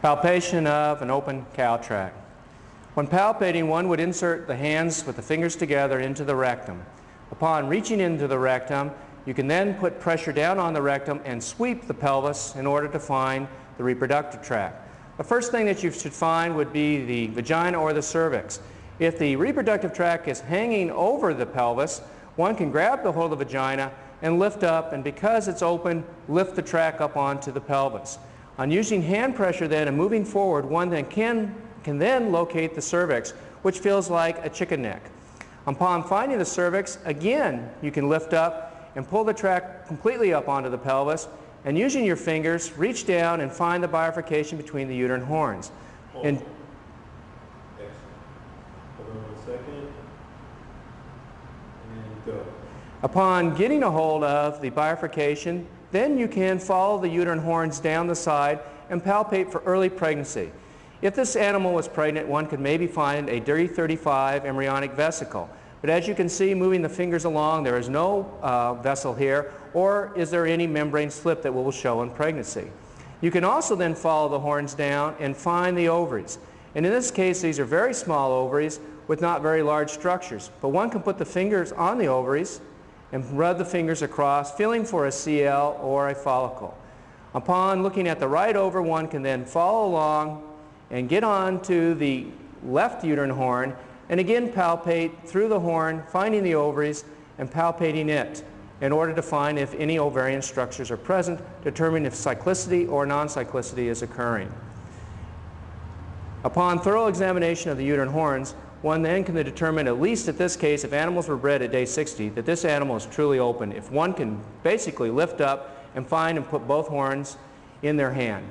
Palpation of an open cow tract. When palpating, one would insert the hands with the fingers together into the rectum. Upon reaching into the rectum, you can then put pressure down on the rectum and sweep the pelvis in order to find the reproductive tract. The first thing that you should find would be the vagina or the cervix. If the reproductive tract is hanging over the pelvis, one can grab the hold of the vagina and lift up, and because it's open, lift the tract up onto the pelvis. On using hand pressure then and moving forward, one then can then locate the cervix, which feels like a chicken neck. Upon finding the cervix, again, you can lift up and pull the tract completely up onto the pelvis, and using your fingers, reach down and find the bifurcation between the uterine horns. And Hold on 1 second. And go. Upon getting a hold of the bifurcation, then you can follow the uterine horns down the side and palpate for early pregnancy. If this animal was pregnant, one could maybe find a D35 embryonic vesicle. But as you can see, moving the fingers along, there is no vessel here, or is there any membrane slip that will show in pregnancy. You can also then follow the horns down and find the ovaries. And in this case, these are very small ovaries with not very large structures. But one can put the fingers on the ovaries and rub the fingers across, feeling for a CL or a follicle. Upon looking at the right over, one can then follow along and get on to the left uterine horn and again palpate through the horn, finding the ovaries and palpating it in order to find if any ovarian structures are present, determine if cyclicity or non-cyclicity is occurring. Upon thorough examination of the uterine horns, one then can determine, at least at this case, if animals were bred at day 60, that this animal is truly open, if one can basically lift up and find and put both horns in their hand.